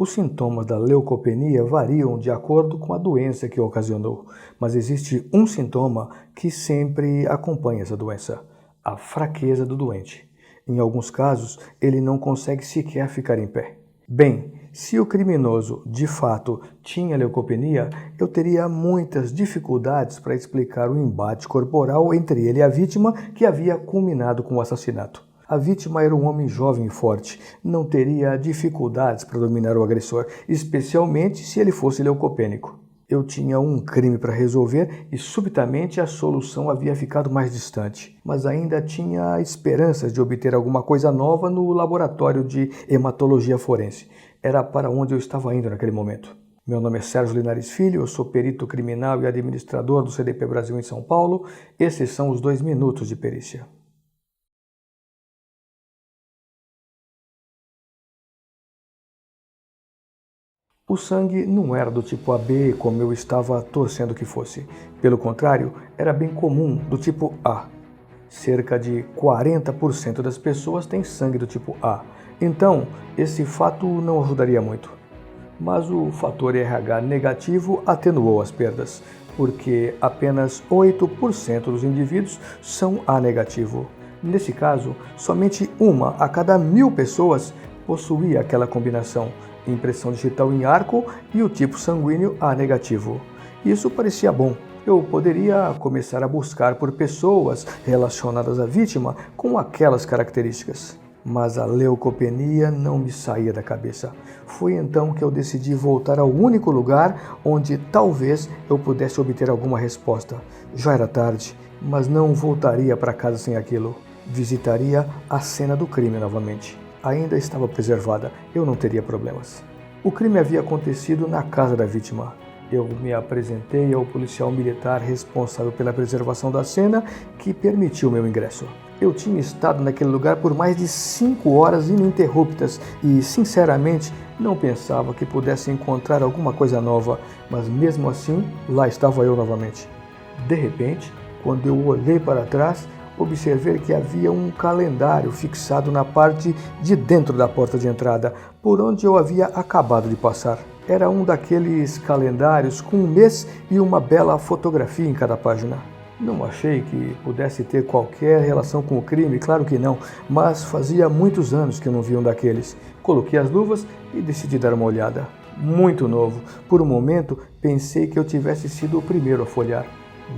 Os sintomas da leucopenia variam de acordo com a doença que ocasionou, mas existe um sintoma que sempre acompanha essa doença: a fraqueza do doente. Em alguns casos, ele não consegue sequer ficar em pé. Bem, se o criminoso de fato tinha leucopenia, eu teria muitas dificuldades para explicar o embate corporal entre ele e a vítima que havia culminado com o assassinato. A vítima era um homem jovem e forte, não teria dificuldades para dominar o agressor, especialmente se ele fosse leucopênico. Eu tinha um crime para resolver e subitamente a solução havia ficado mais distante, mas ainda tinha esperanças de obter alguma coisa nova no laboratório de hematologia forense. Era para onde eu estava indo naquele momento. Meu nome é Sérgio Linares Filho, eu sou perito criminal e administrador do CDP Brasil em São Paulo. Esses são os 2 minutos de perícia. O sangue não era do tipo AB como eu estava torcendo que fosse. Pelo contrário, era bem comum, do tipo A. Cerca de 40% das pessoas têm sangue do tipo A. Então, esse fato não ajudaria muito. Mas o fator RH negativo atenuou as perdas, porque apenas 8% dos indivíduos são A negativo. Nesse caso, somente uma a cada 1.000 pessoas possuía aquela combinação: impressão digital em arco e o tipo sanguíneo A negativo. Isso parecia bom. Eu poderia começar a buscar por pessoas relacionadas à vítima com aquelas características. Mas a leucopenia não me saía da cabeça. Foi então que eu decidi voltar ao único lugar onde talvez eu pudesse obter alguma resposta. Já era tarde, mas não voltaria para casa sem aquilo. Visitaria a cena do crime novamente. Ainda estava preservada, eu não teria problemas. O crime havia acontecido na casa da vítima. Eu me apresentei ao policial militar responsável pela preservação da cena, que permitiu meu ingresso. Eu tinha estado naquele lugar por mais de 5 horas ininterruptas e, sinceramente, não pensava que pudesse encontrar alguma coisa nova, mas mesmo assim, lá estava eu novamente. De repente, quando eu olhei para trás, observei que havia um calendário fixado na parte de dentro da porta de entrada, por onde eu havia acabado de passar. Era um daqueles calendários com um mês e uma bela fotografia em cada página. Não achei que pudesse ter qualquer relação com o crime, claro que não, mas fazia muitos anos que eu não via um daqueles. Coloquei as luvas e decidi dar uma olhada. Muito novo. Por um momento, pensei que eu tivesse sido o primeiro a folhear,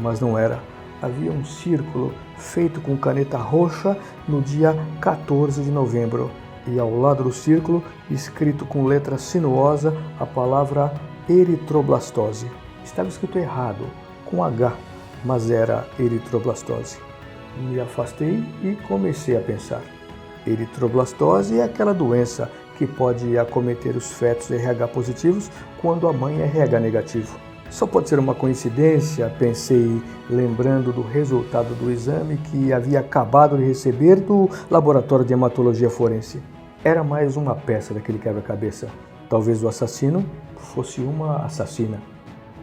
mas não era. Havia um círculo feito com caneta roxa no dia 14 de novembro e ao lado do círculo, escrito com letra sinuosa, a palavra eritroblastose. Estava escrito errado, com H, mas era eritroblastose. Me afastei e comecei a pensar. Eritroblastose é aquela doença que pode acometer os fetos RH positivos quando a mãe é RH negativo. Só pode ser uma coincidência, pensei, lembrando do resultado do exame que havia acabado de receber do laboratório de hematologia forense. Era mais uma peça daquele quebra-cabeça. Talvez o assassino fosse uma assassina.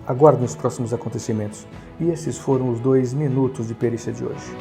Aguarde os próximos acontecimentos. E esses foram os 2 minutos de perícia de hoje.